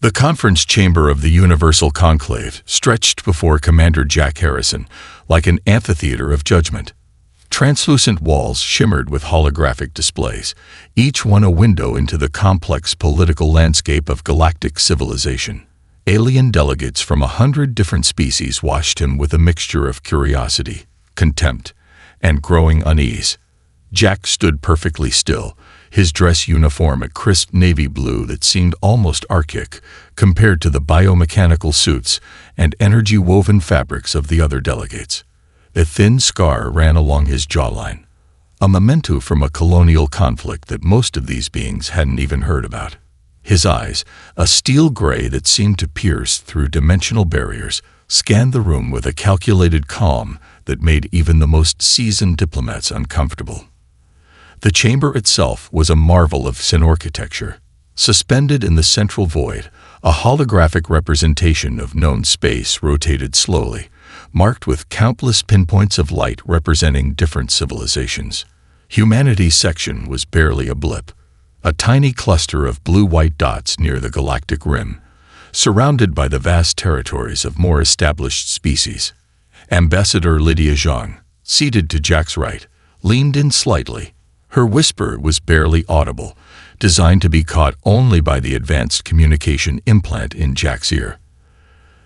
The conference chamber of the Universal Conclave stretched before Commander Jack Harrison like an amphitheater of judgment. Translucent walls shimmered with holographic displays, each one a window into the complex political landscape of galactic civilization. Alien delegates from 100 different species watched him with a mixture of curiosity, contempt, and growing unease. Jack stood perfectly still, his dress uniform a crisp navy blue that seemed almost archaic compared to the biomechanical suits and energy-woven fabrics of the other delegates. A thin scar ran along his jawline, a memento from a colonial conflict that most of these beings hadn't even heard about. His eyes, a steel gray that seemed to pierce through dimensional barriers, scanned the room with a calculated calm that made even the most seasoned diplomats uncomfortable. The chamber itself was a marvel of Sin architecture. Suspended in the central void, a holographic representation of known space rotated slowly, marked with countless pinpoints of light representing different civilizations. Humanity's section was barely a blip, a tiny cluster of blue-white dots near the galactic rim, surrounded by the vast territories of more established species. Ambassador Lydia Zhang, seated to Jack's right, leaned in slightly. Her whisper was barely audible, designed to be caught only by the advanced communication implant in Jack's ear.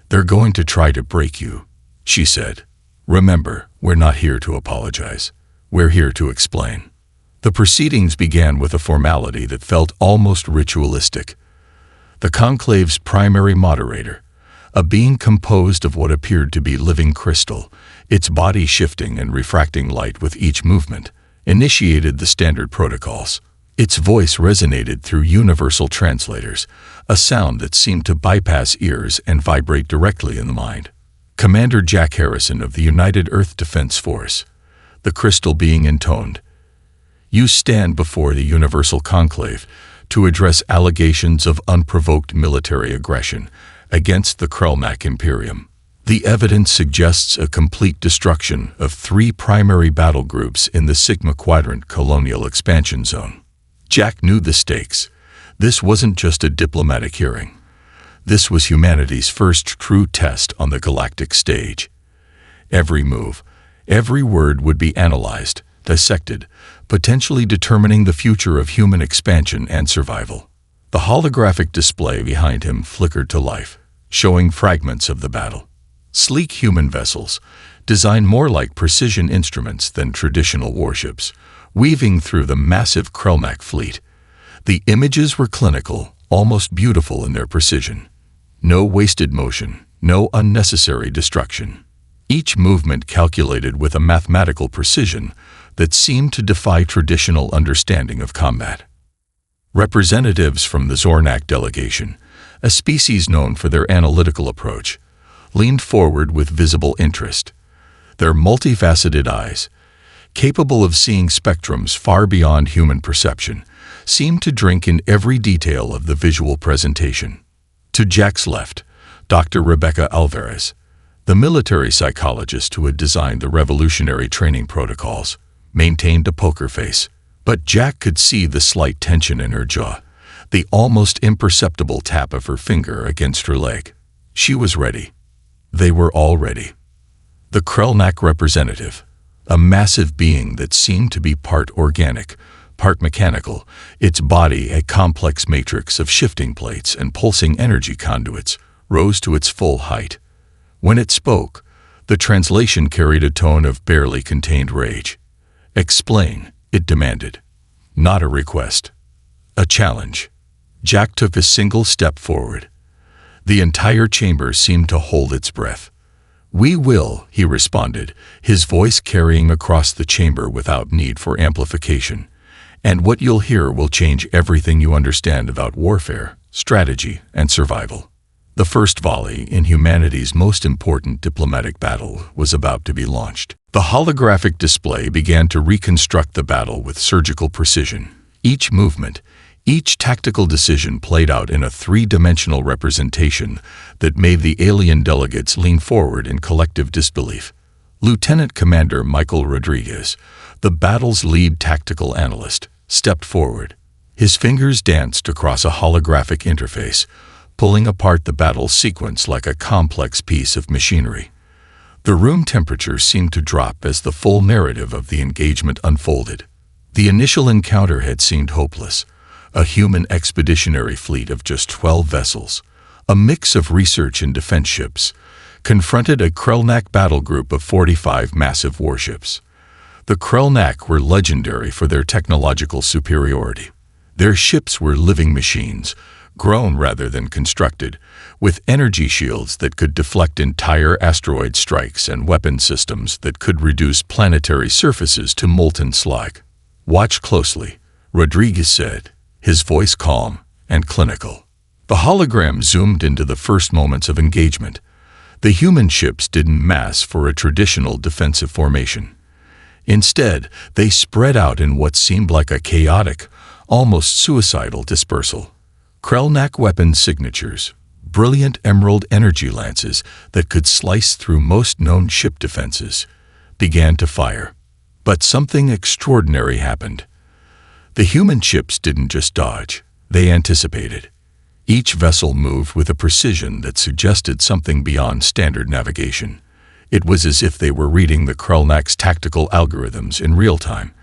"They're going to try to break you," she said. "Remember, we're not here to apologize. We're here to explain." The proceedings began with a formality that felt almost ritualistic. The conclave's primary moderator, a being composed of what appeared to be living crystal, its body shifting and refracting light with each movement, initiated the standard protocols. Its voice resonated through universal translators, a sound that seemed to bypass ears and vibrate directly in the mind. Commander Jack Harrison of the United Earth Defense Force, the crystal being intoned, "You stand before the Universal Conclave to address allegations of unprovoked military aggression against the Krelmak Imperium. The evidence suggests a complete destruction of 3 primary battle groups in the Sigma Quadrant colonial expansion zone." Jack knew the stakes. This wasn't just a diplomatic hearing. This was humanity's first true test on the galactic stage. Every move, every word would be analyzed, dissected, potentially determining the future of human expansion and survival. The holographic display behind him flickered to life, showing fragments of the battle. Sleek human vessels, designed more like precision instruments than traditional warships, weaving through the massive Krelmak fleet. The images were clinical, almost beautiful in their precision. No wasted motion, no unnecessary destruction. Each movement calculated with a mathematical precision that seemed to defy traditional understanding of combat. Representatives from the Zornak delegation, a species known for their analytical approach, leaned forward with visible interest. Their multifaceted eyes, capable of seeing spectrums far beyond human perception, seemed to drink in every detail of the visual presentation. To Jack's left, Dr. Rebecca Alvarez, the military psychologist who had designed the revolutionary training protocols, maintained a poker face, but Jack could see the slight tension in her jaw, the almost imperceptible tap of her finger against her leg. She was ready. They were all ready. The Krelnak representative, a massive being that seemed to be part organic, part mechanical, its body a complex matrix of shifting plates and pulsing energy conduits, rose to its full height. When it spoke, the translation carried a tone of barely contained rage. "Explain," it demanded. Not a request. A challenge. Jack took a single step forward. The entire chamber seemed to hold its breath. "We will," he responded, his voice carrying across the chamber without need for amplification. "And what you'll hear will change everything you understand about warfare, strategy, and survival." The first volley in humanity's most important diplomatic battle was about to be launched. The holographic display began to reconstruct the battle with surgical precision. Each movement, each tactical decision played out in a 3-dimensional representation that made the alien delegates lean forward in collective disbelief. Lieutenant Commander Michael Rodriguez, the battle's lead tactical analyst, stepped forward. His fingers danced across a holographic interface, pulling apart the battle sequence like a complex piece of machinery. The room temperature seemed to drop as the full narrative of the engagement unfolded. The initial encounter had seemed hopeless. A human expeditionary fleet of just 12 vessels, a mix of research and defense ships, confronted a Krellnak battle group of 45 massive warships. The Krellnak were legendary for their technological superiority. Their ships were living machines, grown rather than constructed, with energy shields that could deflect entire asteroid strikes and weapon systems that could reduce planetary surfaces to molten slag. "Watch closely," Rodriguez said, his voice calm and clinical. The hologram zoomed into the first moments of engagement. The human ships didn't mass for a traditional defensive formation. Instead, they spread out in what seemed like a chaotic, almost suicidal dispersal. Krellnak weapon signatures, brilliant emerald energy lances that could slice through most known ship defenses, began to fire. But something extraordinary happened. The human ships didn't just dodge, they anticipated. Each vessel moved with a precision that suggested something beyond standard navigation. It was as if they were reading the Krellnak's tactical algorithms in real time,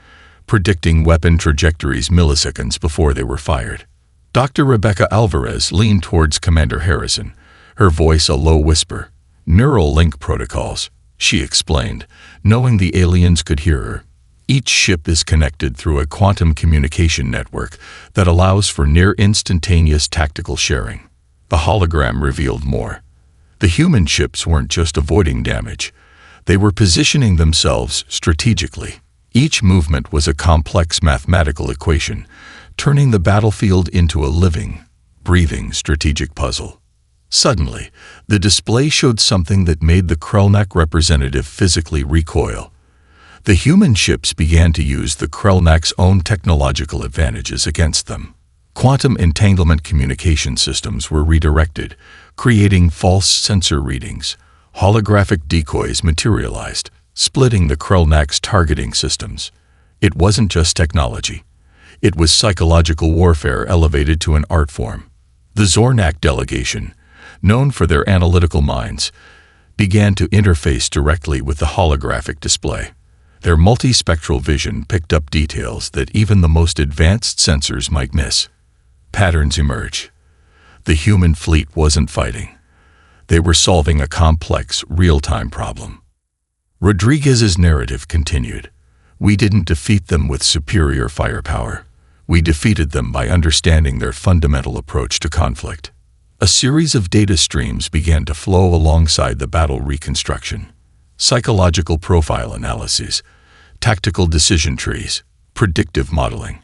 predicting weapon trajectories milliseconds before they were fired. Dr. Rebecca Alvarez leaned towards Commander Harrison, her voice a low whisper. "Neural link protocols," she explained, knowing the aliens could hear her. "Each ship is connected through a quantum communication network that allows for near-instantaneous tactical sharing." The hologram revealed more. The human ships weren't just avoiding damage. They were positioning themselves strategically. Each movement was a complex mathematical equation, turning the battlefield into a living, breathing strategic puzzle. Suddenly, the display showed something that made the Krellnak representative physically recoil. The human ships began to use the Krellnak's own technological advantages against them. Quantum entanglement communication systems were redirected, creating false sensor readings. Holographic decoys materialized, splitting the Krellnak's targeting systems. It wasn't just technology. It was psychological warfare elevated to an art form. The Zornak delegation, known for their analytical minds, began to interface directly with the holographic display. Their multispectral vision picked up details that even the most advanced sensors might miss. Patterns emerged. The human fleet wasn't fighting. They were solving a complex, real-time problem. Rodriguez's narrative continued. "We didn't defeat them with superior firepower. We defeated them by understanding their fundamental approach to conflict." A series of data streams began to flow alongside the battle reconstruction. Psychological profile analyses, tactical decision trees, predictive modeling.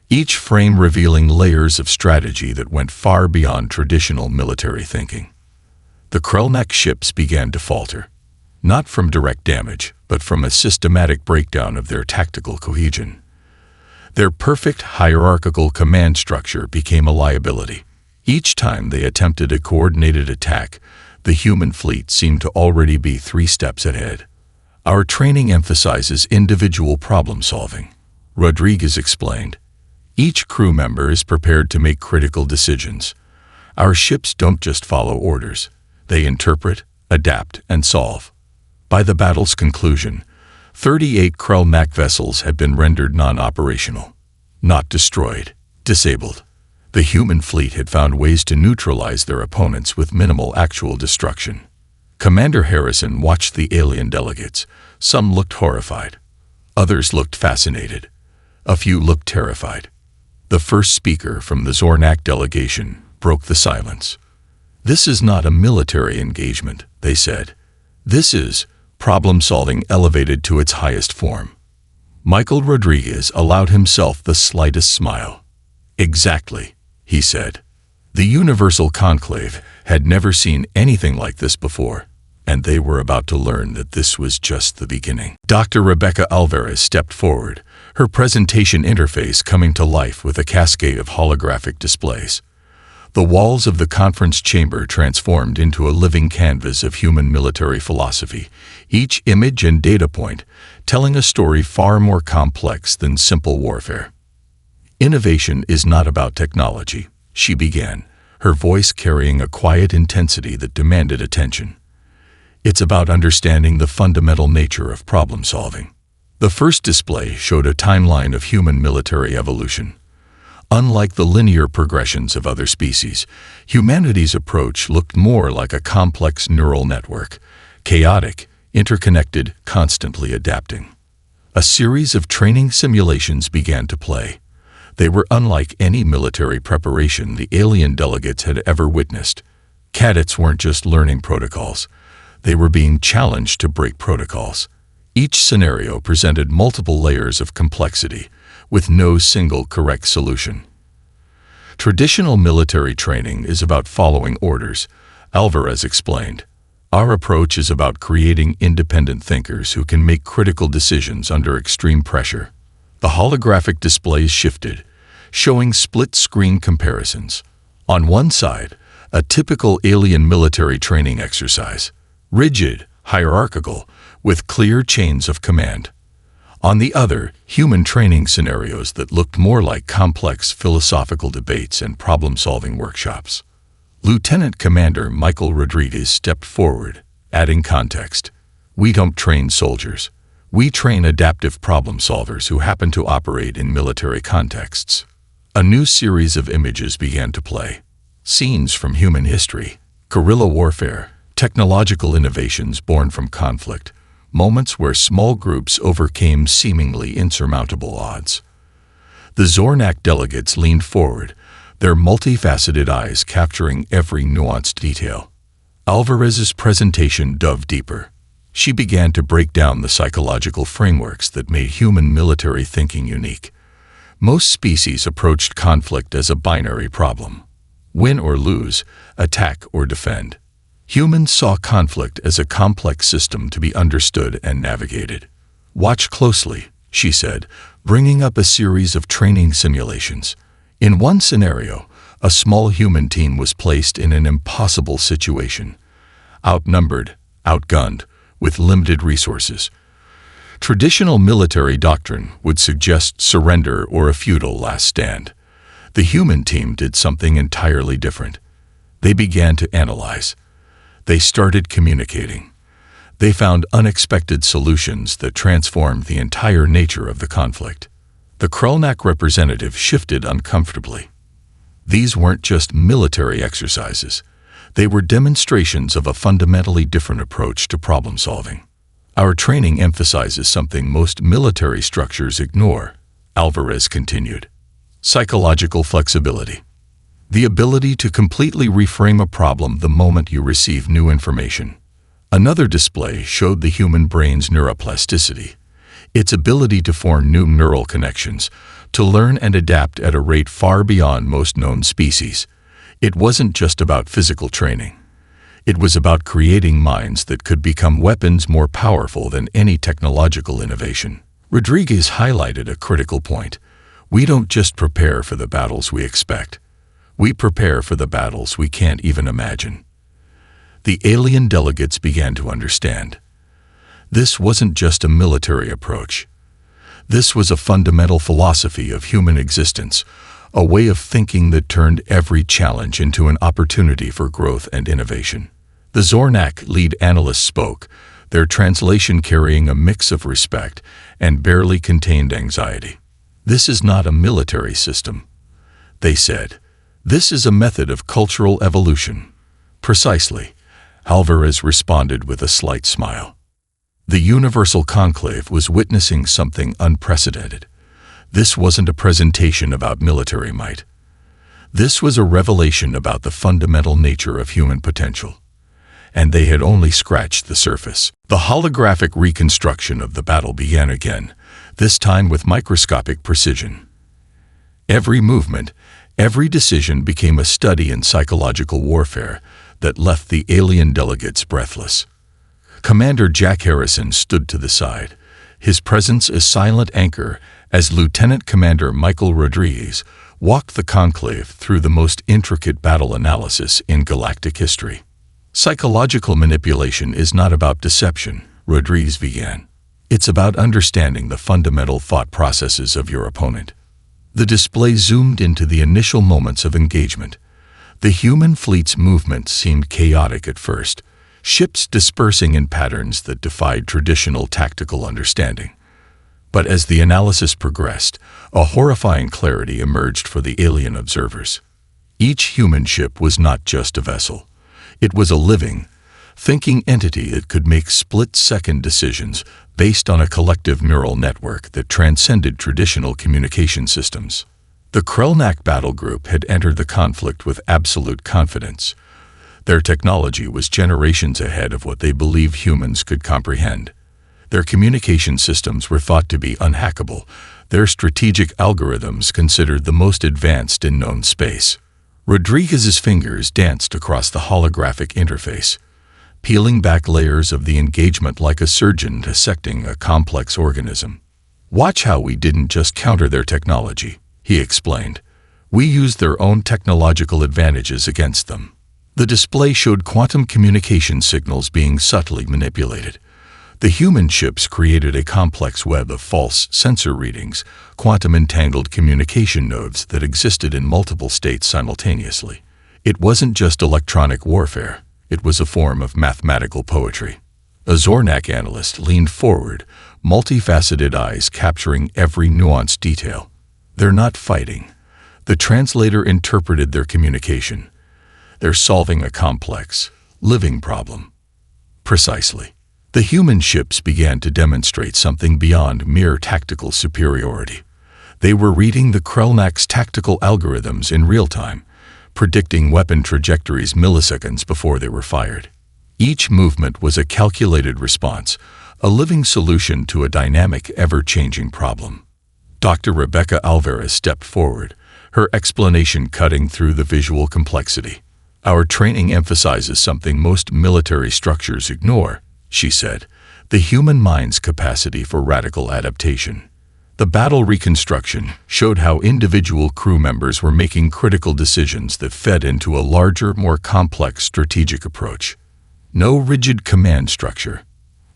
Each frame revealing layers of strategy that went far beyond traditional military thinking. The Krellnak ships began to falter, not from direct damage, but from a systematic breakdown of their tactical cohesion. Their perfect hierarchical command structure became a liability. Each time they attempted a coordinated attack, the human fleet seemed to already be 3 steps ahead. "Our training emphasizes individual problem solving," Rodriguez explained. "Each crew member is prepared to make critical decisions. Our ships don't just follow orders. They interpret, adapt, and solve." By the battle's conclusion, 38 Krellnak vessels had been rendered non-operational. Not destroyed, disabled. The human fleet had found ways to neutralize their opponents with minimal actual destruction. Commander Harrison watched the alien delegates. Some looked horrified. Others looked fascinated. A few looked terrified. The first speaker from the Zornak delegation broke the silence. "This is not a military engagement," they said. "This is problem-solving elevated to its highest form." Michael Rodriguez allowed himself the slightest smile. "Exactly," he said. The Universal Conclave had never seen anything like this before, and they were about to learn that this was just the beginning. Dr. Rebecca Alvarez stepped forward, her presentation interface coming to life with a cascade of holographic displays. The walls of the conference chamber transformed into a living canvas of human military philosophy, each image and data point telling a story far more complex than simple warfare. "Innovation is not about technology," she began, her voice carrying a quiet intensity that demanded attention. It's about understanding the fundamental nature of problem-solving. The first display showed a timeline of human military evolution. Unlike the linear progressions of other species, humanity's approach looked more like a complex neural network, chaotic, interconnected, constantly adapting. A series of training simulations began to play. They were unlike any military preparation the alien delegates had ever witnessed. Cadets weren't just learning protocols. They were being challenged to break protocols. Each scenario presented multiple layers of complexity, with no single correct solution. Traditional military training is about following orders, Alvarez explained. Our approach is about creating independent thinkers who can make critical decisions under extreme pressure. The holographic displays shifted, showing split-screen comparisons. On one side, a typical alien military training exercise, rigid, hierarchical, with clear chains of command. On the other, human training scenarios that looked more like complex philosophical debates and problem-solving workshops. Lieutenant Commander Michael Rodriguez stepped forward, adding context. We don't train soldiers. We train adaptive problem solvers who happen to operate in military contexts. A new series of images began to play. Scenes from human history, guerrilla warfare, technological innovations born from conflict, moments where small groups overcame seemingly insurmountable odds. The Zornak delegates leaned forward, their multifaceted eyes capturing every nuanced detail. Alvarez's presentation dove deeper. She began to break down the psychological frameworks that made human military thinking unique. Most species approached conflict as a binary problem. Win or lose, attack or defend. Humans saw conflict as a complex system to be understood and navigated. Watch closely, she said, bringing up a series of training simulations. In one scenario, a small human team was placed in an impossible situation. Outnumbered, outgunned, with limited resources. Traditional military doctrine would suggest surrender or a futile last stand. The human team did something entirely different. They began to analyze. They started communicating. They found unexpected solutions that transformed the entire nature of the conflict. The Krulnak representative shifted uncomfortably. These weren't just military exercises. They were demonstrations of a fundamentally different approach to problem solving. Our training emphasizes something most military structures ignore, Alvarez continued. Psychological flexibility. The ability to completely reframe a problem the moment you receive new information. Another display showed the human brain's neuroplasticity, its ability to form new neural connections, to learn and adapt at a rate far beyond most known species. It wasn't just about physical training. It was about creating minds that could become weapons more powerful than any technological innovation. Rodriguez highlighted a critical point. We don't just prepare for the battles we expect. We prepare for the battles we can't even imagine. The alien delegates began to understand. This wasn't just a military approach. This was a fundamental philosophy of human existence, a way of thinking that turned every challenge into an opportunity for growth and innovation. The Zornak lead analyst spoke, their translation carrying a mix of respect and barely contained anxiety. This is not a military system, they said. This is a method of cultural evolution. Precisely, Alvarez responded with a slight smile. The Universal Conclave was witnessing something unprecedented. This wasn't a presentation about military might. This was a revelation about the fundamental nature of human potential. And they had only scratched the surface. The holographic reconstruction of the battle began again, this time with microscopic precision. Every movement, every decision became a study in psychological warfare that left the alien delegates breathless. Commander Jack Harrison stood to the side, his presence a silent anchor as Lieutenant Commander Michael Rodriguez walked the conclave through the most intricate battle analysis in galactic history. Psychological manipulation is not about deception, Rodriguez began. It's about understanding the fundamental thought processes of your opponent. The display zoomed into the initial moments of engagement. The human fleet's movements seemed chaotic at first, ships dispersing in patterns that defied traditional tactical understanding. But as the analysis progressed, a horrifying clarity emerged for the alien observers. Each human ship was not just a vessel. It was a living, thinking entity that could make split-second decisions based on a collective neural network that transcended traditional communication systems. The Krellnak battle group had entered the conflict with absolute confidence. Their technology was generations ahead of what they believed humans could comprehend. Their communication systems were thought to be unhackable, their strategic algorithms considered the most advanced in known space. Rodriguez's fingers danced across the holographic interface, peeling back layers of the engagement like a surgeon dissecting a complex organism. "Watch how we didn't just counter their technology," he explained. "We used their own technological advantages against them." The display showed quantum communication signals being subtly manipulated. The human ships created a complex web of false sensor readings, quantum-entangled communication nodes that existed in multiple states simultaneously. It wasn't just electronic warfare. It was a form of mathematical poetry. A Zornak analyst leaned forward, multifaceted eyes capturing every nuanced detail. "They're not fighting." The translator interpreted their communication. "They're solving a complex, living problem." Precisely. The human ships began to demonstrate something beyond mere tactical superiority. They were reading the Krellnak's tactical algorithms in real time, predicting weapon trajectories milliseconds before they were fired. Each movement was a calculated response, a living solution to a dynamic, ever-changing problem. Dr. Rebecca Alvarez stepped forward, her explanation cutting through the visual complexity. "Our training emphasizes something most military structures ignore," she said, "the human mind's capacity for radical adaptation." The battle reconstruction showed how individual crew members were making critical decisions that fed into a larger, more complex strategic approach. No rigid command structure,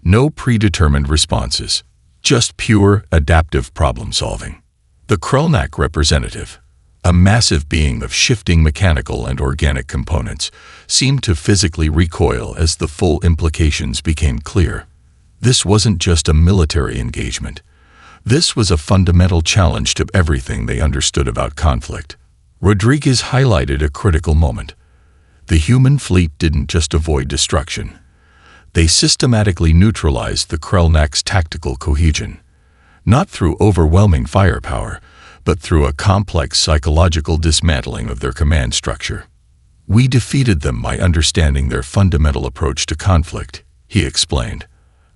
no predetermined responses, just pure, adaptive problem-solving. The Krellnak representative, a massive being of shifting mechanical and organic components, seemed to physically recoil as the full implications became clear. This wasn't just a military engagement. This was a fundamental challenge to everything they understood about conflict. Rodriguez highlighted a critical moment. The human fleet didn't just avoid destruction. They systematically neutralized the Krellnak's tactical cohesion, not through overwhelming firepower, but through a complex psychological dismantling of their command structure. "We defeated them by understanding their fundamental approach to conflict," he explained.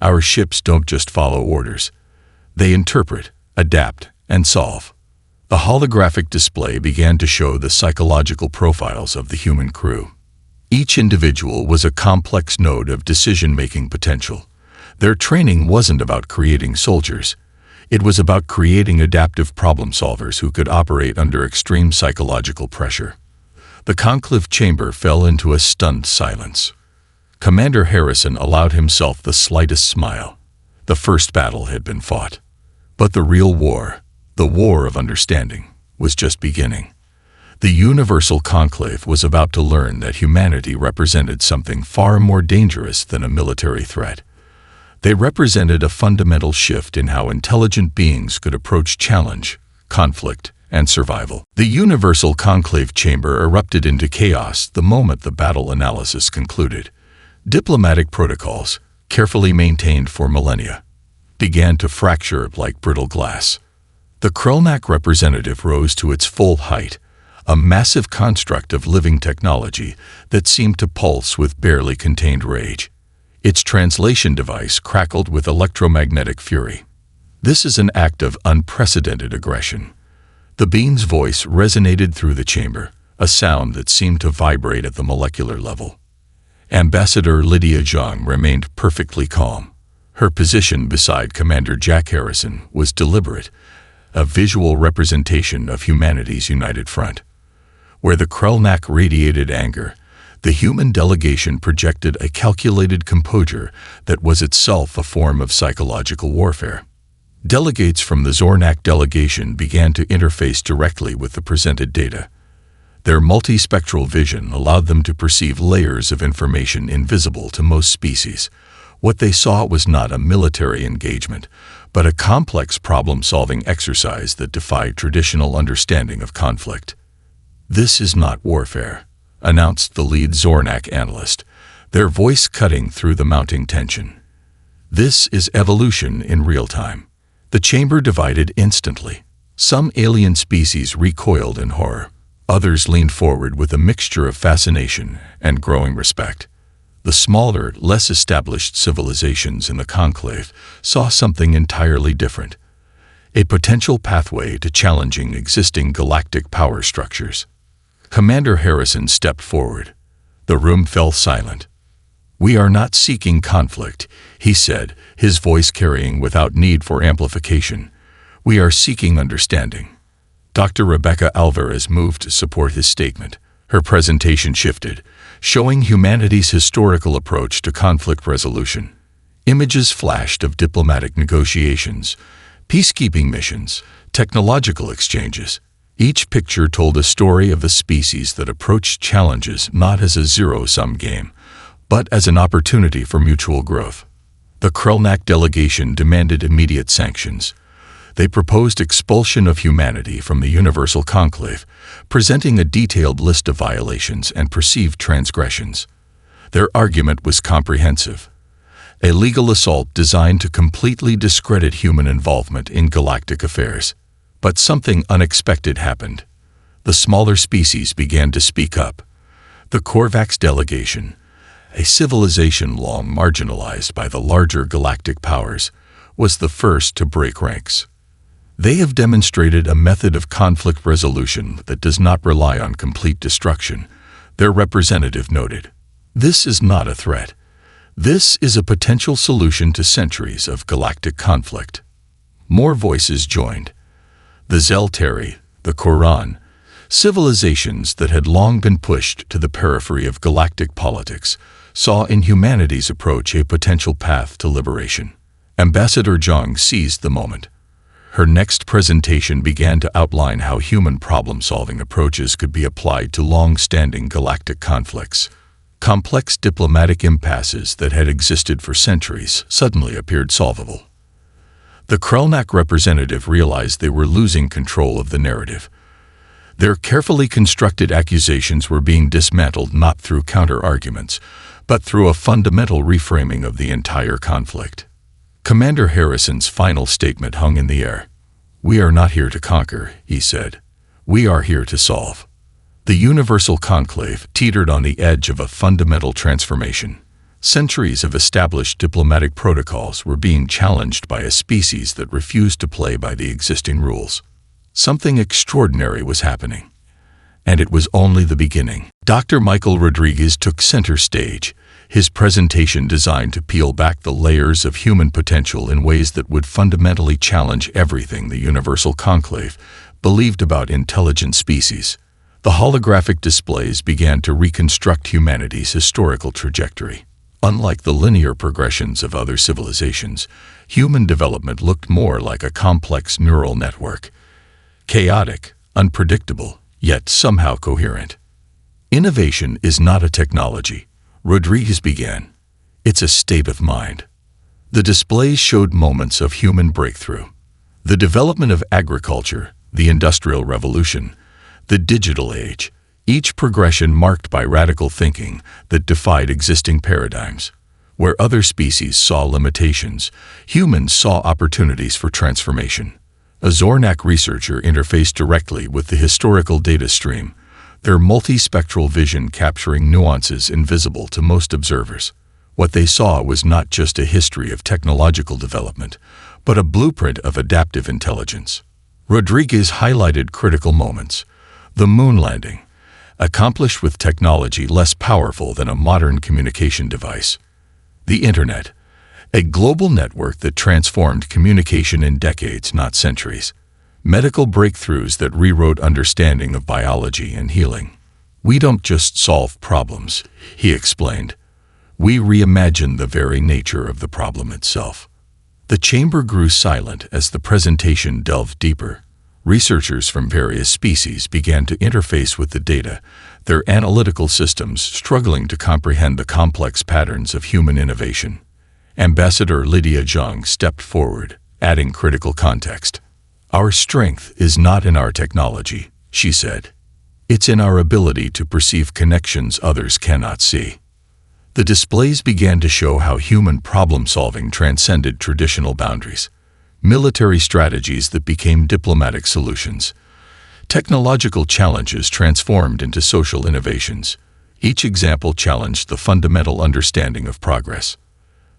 "Our ships don't just follow orders. They interpret, adapt, and solve." The holographic display began to show the psychological profiles of the human crew. Each individual was a complex node of decision-making potential. Their training wasn't about creating soldiers. It was about creating adaptive problem solvers who could operate under extreme psychological pressure. The conclave chamber fell into a stunned silence. Commander Harrison allowed himself the slightest smile. The first battle had been fought. But the real war, the war of understanding, was just beginning. The Universal Conclave was about to learn that humanity represented something far more dangerous than a military threat. They represented a fundamental shift in how intelligent beings could approach challenge, conflict, and survival. The Universal Conclave chamber erupted into chaos the moment the battle analysis concluded. Diplomatic protocols, carefully maintained for millennia, began to fracture like brittle glass. The Krellnak representative rose to its full height, a massive construct of living technology that seemed to pulse with barely contained rage. Its translation device crackled with electromagnetic fury. "This is an act of unprecedented aggression." The being's voice resonated through the chamber, a sound that seemed to vibrate at the molecular level. Ambassador Lydia Zhang remained perfectly calm. Her position beside Commander Jack Harrison was deliberate, a visual representation of humanity's united front. Where the Krellnak radiated anger, the human delegation projected a calculated composure that was itself a form of psychological warfare. Delegates from the Zornak delegation began to interface directly with the presented data. Their multispectral vision allowed them to perceive layers of information invisible to most species. What they saw was not a military engagement, but a complex problem-solving exercise that defied traditional understanding of conflict. "This is not warfare," announced the lead Zornak analyst, their voice cutting through the mounting tension. "This is evolution in real time." The chamber divided instantly. Some alien species recoiled in horror. Others leaned forward with a mixture of fascination and growing respect. The smaller, less established civilizations in the Conclave saw something entirely different, a potential pathway to challenging existing galactic power structures. Commander Harrison stepped forward. The room fell silent. "We are not seeking conflict," he said, his voice carrying without need for amplification. "We are seeking understanding." Dr. Rebecca Alvarez moved to support his statement. Her presentation shifted, showing humanity's historical approach to conflict resolution. Images flashed of diplomatic negotiations, peacekeeping missions, technological exchanges. Each picture told a story of a species that approached challenges not as a zero-sum game, but as an opportunity for mutual growth. The Krelnak delegation demanded immediate sanctions. They proposed expulsion of humanity from the Universal Conclave, presenting a detailed list of violations and perceived transgressions. Their argument was comprehensive. A legal assault designed to completely discredit human involvement in galactic affairs. But something unexpected happened. The smaller species began to speak up. The Korvax delegation, a civilization long marginalized by the larger galactic powers, was the first to break ranks. "They have demonstrated a method of conflict resolution that does not rely on complete destruction," their representative noted. "This is not a threat. This is a potential solution to centuries of galactic conflict." More voices joined. The Zelteri, the Koran, civilizations that had long been pushed to the periphery of galactic politics, saw in humanity's approach a potential path to liberation. Ambassador Zhang seized the moment. Her next presentation began to outline how human problem-solving approaches could be applied to long-standing galactic conflicts. Complex diplomatic impasses that had existed for centuries suddenly appeared solvable. The Krelnak representative realized they were losing control of the narrative. Their carefully constructed accusations were being dismantled not through counter-arguments, but through a fundamental reframing of the entire conflict. Commander Harrison's final statement hung in the air. "We are not here to conquer," he said. "We are here to solve." The Universal Conclave teetered on the edge of a fundamental transformation. Centuries of established diplomatic protocols were being challenged by a species that refused to play by the existing rules. Something extraordinary was happening. And it was only the beginning. Dr. Michael Rodriguez took center stage, his presentation designed to peel back the layers of human potential in ways that would fundamentally challenge everything the Universal Conclave believed about intelligent species. The holographic displays began to reconstruct humanity's historical trajectory. Unlike the linear progressions of other civilizations, human development looked more like a complex neural network. Chaotic, unpredictable, yet somehow coherent. "Innovation is not a technology," Rodriguez began. "It's a state of mind." The displays showed moments of human breakthrough. The development of agriculture, the Industrial Revolution, the digital age, each progression marked by radical thinking that defied existing paradigms. Where other species saw limitations, humans saw opportunities for transformation. A Zornak researcher interfaced directly with the historical data stream, their multispectral vision capturing nuances invisible to most observers. What they saw was not just a history of technological development, but a blueprint of adaptive intelligence. Rodriguez highlighted critical moments. The moon landing, accomplished with technology less powerful than a modern communication device. The Internet, a global network that transformed communication in decades, not centuries. Medical breakthroughs that rewrote understanding of biology and healing. "We don't just solve problems," he explained. "We reimagine the very nature of the problem itself." The chamber grew silent as the presentation delved deeper. Researchers from various species began to interface with the data, their analytical systems struggling to comprehend the complex patterns of human innovation. Ambassador Lydia Zhang stepped forward, adding critical context. "Our strength is not in our technology," she said. "It's in our ability to perceive connections others cannot see." The displays began to show how human problem-solving transcended traditional boundaries. Military strategies that became diplomatic solutions. Technological challenges transformed into social innovations. Each example challenged the fundamental understanding of progress.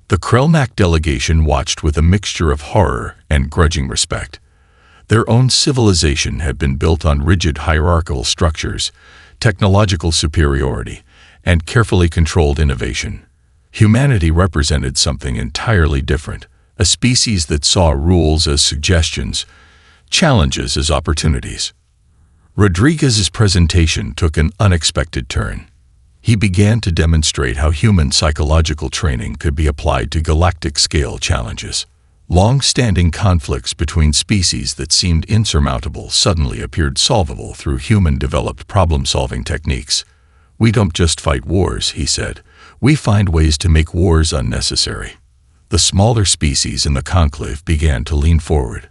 The Krelnak delegation watched with a mixture of horror and grudging respect. Their own civilization had been built on rigid hierarchical structures, technological superiority, and carefully controlled innovation. Humanity represented something entirely different, a species that saw rules as suggestions, challenges as opportunities. Rodriguez's presentation took an unexpected turn. He began to demonstrate how human psychological training could be applied to galactic-scale challenges. Long-standing conflicts between species that seemed insurmountable suddenly appeared solvable through human-developed problem-solving techniques. "We don't just fight wars," he said. "We find ways to make wars unnecessary." The smaller species in the conclave began to lean forward.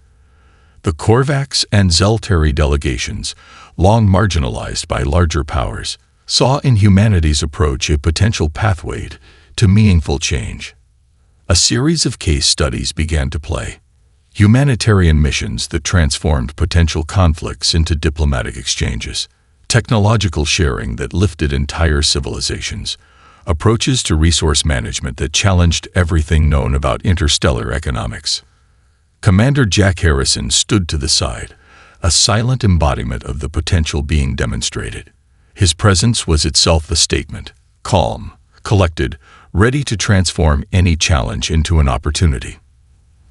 The Korvax and Zeltari delegations, long marginalized by larger powers, saw in humanity's approach a potential pathway to meaningful change. A series of case studies began to play. Humanitarian missions that transformed potential conflicts into diplomatic exchanges. Technological sharing that lifted entire civilizations. Approaches to resource management that challenged everything known about interstellar economics. Commander Jack Harrison stood to the side, a silent embodiment of the potential being demonstrated. His presence was itself a statement, calm, collected, ready to transform any challenge into an opportunity.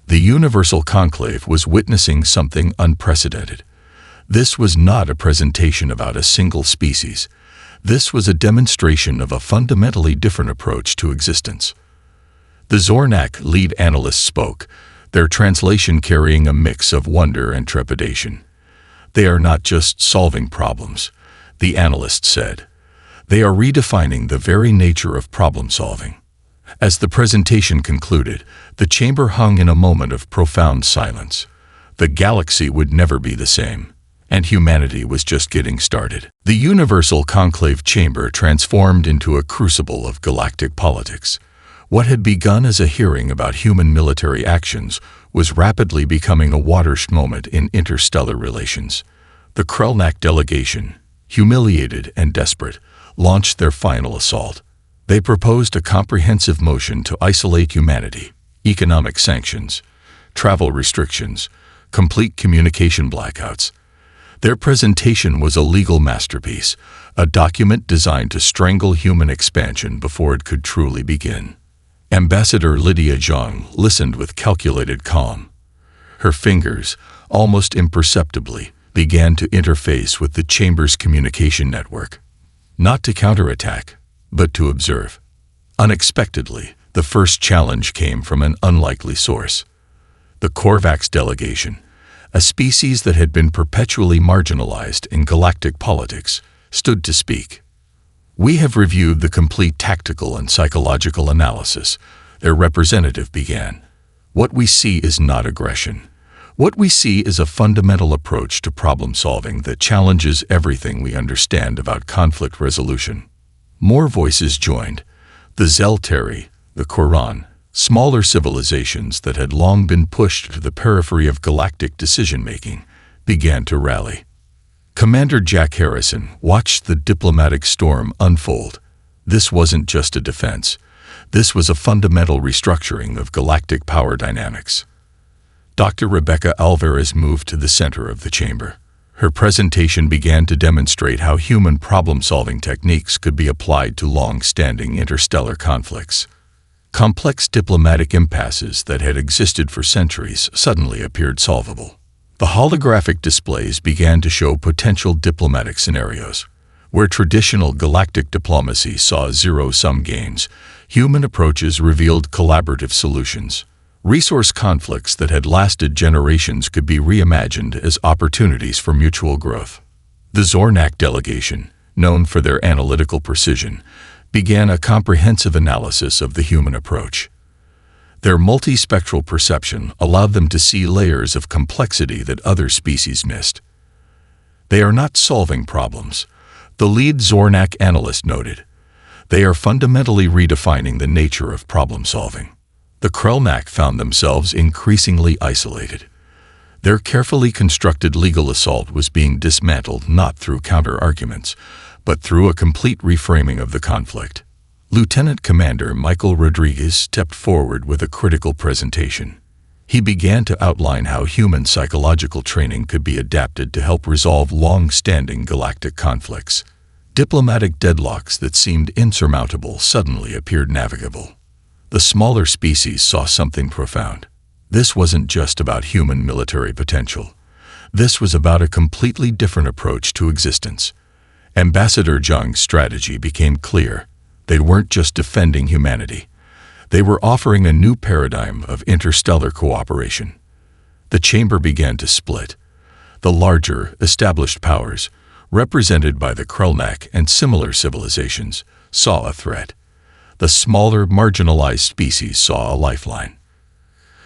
The Universal Conclave was witnessing something unprecedented. This was not a presentation about a single species. This was a demonstration of a fundamentally different approach to existence. The Zornak lead analyst spoke, their translation carrying a mix of wonder and trepidation. "They are not just solving problems," the analyst said. "They are redefining the very nature of problem-solving." As the presentation concluded, the chamber hung in a moment of profound silence. The galaxy would never be the same, and humanity was just getting started. The Universal Conclave Chamber transformed into a crucible of galactic politics. What had begun as a hearing about human military actions was rapidly becoming a watershed moment in interstellar relations. The Krelnak delegation, humiliated and desperate, launched their final assault. They proposed a comprehensive motion to isolate humanity, economic sanctions, travel restrictions, complete communication blackouts. Their presentation was a legal masterpiece, a document designed to strangle human expansion before it could truly begin. Ambassador Lydia Zhang listened with calculated calm. Her fingers, almost imperceptibly, began to interface with the chamber's communication network. Not to counterattack, but to observe. Unexpectedly, the first challenge came from an unlikely source. The Korvax delegation, a species that had been perpetually marginalized in galactic politics, stood to speak. "We have reviewed the complete tactical and psychological analysis," their representative began. "What we see is not aggression. What we see is a fundamental approach to problem-solving that challenges everything we understand about conflict resolution." More voices joined. The Zeltari, the Quran, smaller civilizations that had long been pushed to the periphery of galactic decision-making, began to rally. Commander Jack Harrison watched the diplomatic storm unfold. This wasn't just a defense. This was a fundamental restructuring of galactic power dynamics. Dr. Rebecca Alvarez moved to the center of the chamber. Her presentation began to demonstrate how human problem-solving techniques could be applied to long-standing interstellar conflicts. Complex diplomatic impasses that had existed for centuries suddenly appeared solvable. The holographic displays began to show potential diplomatic scenarios. Where traditional galactic diplomacy saw zero-sum games, human approaches revealed collaborative solutions. Resource conflicts that had lasted generations could be reimagined as opportunities for mutual growth. The Zornak delegation, known for their analytical precision, began a comprehensive analysis of the human approach. Their multispectral perception allowed them to see layers of complexity that other species missed. They are not solving problems, the lead Zornak analyst noted. They are fundamentally redefining the nature of problem solving. The Krellnak found themselves increasingly isolated. Their carefully constructed legal assault was being dismantled not through counter-arguments, but through a complete reframing of the conflict. Lieutenant Commander Michael Rodriguez stepped forward with a critical presentation. He began to outline how human psychological training could be adapted to help resolve long-standing galactic conflicts. Diplomatic deadlocks that seemed insurmountable suddenly appeared navigable. The smaller species saw something profound. This wasn't just about human military potential. This was about a completely different approach to existence. Ambassador Zhang's strategy became clear. They weren't just defending humanity. They were offering a new paradigm of interstellar cooperation. The chamber began to split. The larger, established powers, represented by the Krellnak and similar civilizations, saw a threat. The smaller, marginalized species saw a lifeline.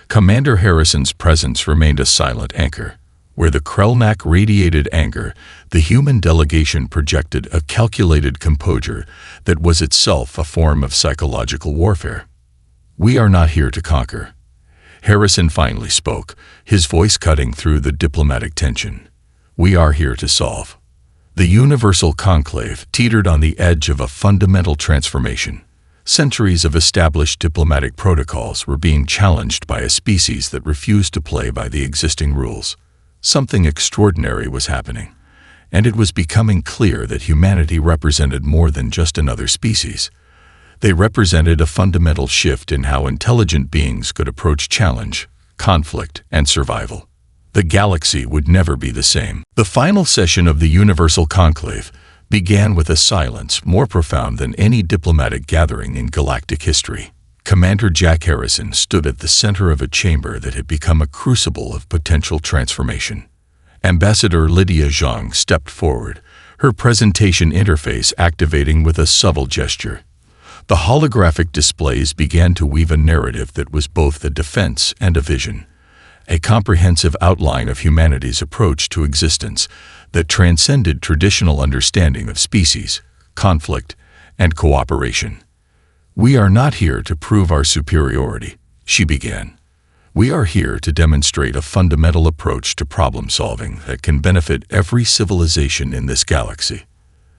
Commander Harrison's presence remained a silent anchor. Where the Krellnak radiated anger, the human delegation projected a calculated composure that was itself a form of psychological warfare. "We are not here to conquer," Harrison finally spoke, his voice cutting through the diplomatic tension. "We are here to solve." The Universal Conclave teetered on the edge of a fundamental transformation. Centuries of established diplomatic protocols were being challenged by a species that refused to play by the existing rules. Something extraordinary was happening, and it was becoming clear that humanity represented more than just another species. They represented a fundamental shift in how intelligent beings could approach challenge, conflict, and survival. The galaxy would never be the same. The final session of the Universal Conclave began with a silence more profound than any diplomatic gathering in galactic history. Commander Jack Harrison stood at the center of a chamber that had become a crucible of potential transformation. Ambassador Lydia Zhang stepped forward, her presentation interface activating with a subtle gesture. The holographic displays began to weave a narrative that was both a defense and a vision, a comprehensive outline of humanity's approach to existence that transcended traditional understanding of species, conflict, and cooperation. "We are not here to prove our superiority," she began. "We are here to demonstrate a fundamental approach to problem solving that can benefit every civilization in this galaxy."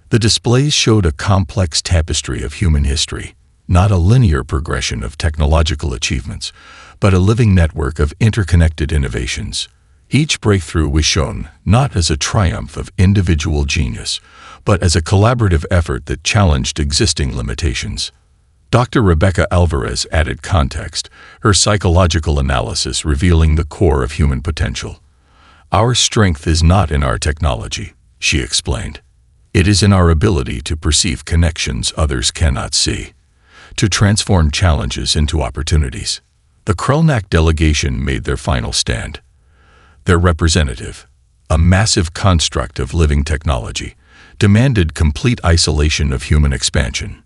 The displays showed a complex tapestry of human history, not a linear progression of technological achievements, but a living network of interconnected innovations. Each breakthrough was shown not as a triumph of individual genius, but as a collaborative effort that challenged existing limitations. Dr. Rebecca Alvarez added context, her psychological analysis revealing the core of human potential. "Our strength is not in our technology," she explained. "It is in our ability to perceive connections others cannot see, to transform challenges into opportunities." The Krellnak delegation made their final stand. Their representative, a massive construct of living technology, demanded complete isolation of human expansion.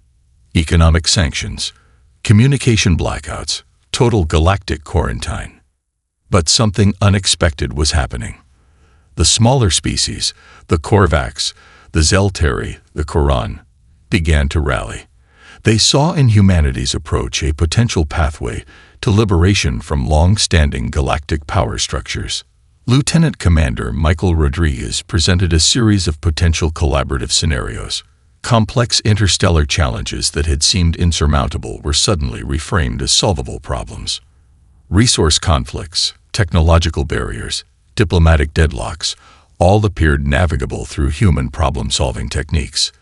Economic sanctions, communication blackouts, total galactic quarantine. But something unexpected was happening. The smaller species, the Korvax, the Zelteri, the Koran, began to rally. They saw in humanity's approach a potential pathway to liberation from long-standing galactic power structures. Lieutenant Commander Michael Rodriguez presented a series of potential collaborative scenarios. Complex interstellar challenges that had seemed insurmountable were suddenly reframed as solvable problems. Resource conflicts, technological barriers, diplomatic deadlocks, all appeared navigable through human problem-solving techniques.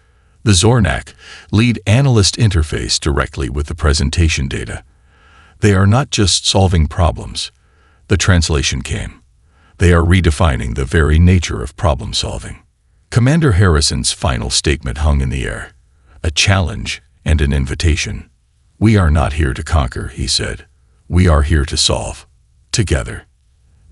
The Zornak lead analyst interface directly with the presentation data. They are not just solving problems. The translation came. They are redefining the very nature of problem-solving. Commander Harrison's final statement hung in the air, a challenge and an invitation. "We are not here to conquer," he said. we are here to solve. Together.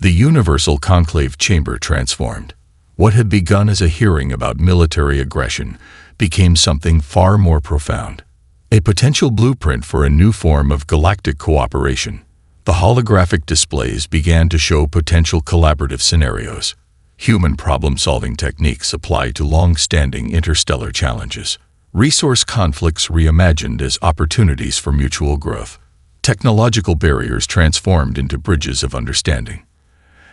The Universal Conclave Chamber transformed. What had begun as a hearing about military aggression became something far more profound. A potential blueprint for a new form of galactic cooperation. The holographic displays began to show potential collaborative scenarios. Human problem-solving techniques applied to long-standing interstellar challenges. Resource conflicts reimagined as opportunities for mutual growth. Technological barriers transformed into bridges of understanding.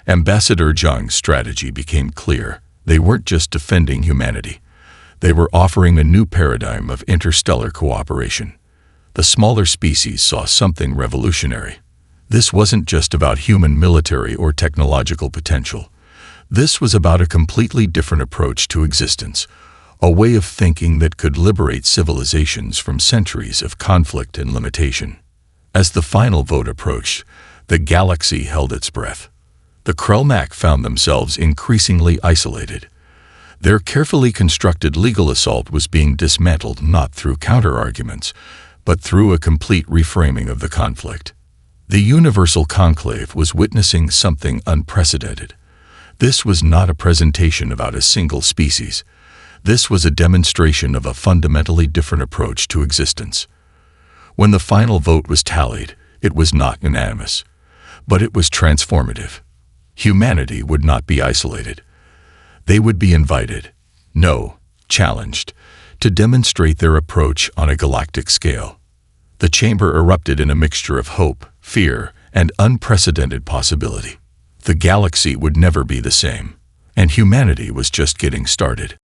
Ambassador Zhang's strategy became clear. They weren't just defending humanity. They were offering a new paradigm of interstellar cooperation. The smaller species saw something revolutionary. This wasn't just about human military or technological potential. This was about a completely different approach to existence, a way of thinking that could liberate civilizations from centuries of conflict and limitation. As the final vote approached, the galaxy held its breath. The Krelmak found themselves increasingly isolated. Their carefully constructed legal assault was being dismantled not through counter-arguments, but through a complete reframing of the conflict. The Universal Conclave was witnessing something unprecedented. This was not a presentation about a single species. This was a demonstration of a fundamentally different approach to existence. When the final vote was tallied, it was not unanimous, but it was transformative. Humanity would not be isolated. They would be invited, no, challenged, to demonstrate their approach on a galactic scale. The chamber erupted in a mixture of hope, fear, and unprecedented possibility. The galaxy would never be the same, and humanity was just getting started.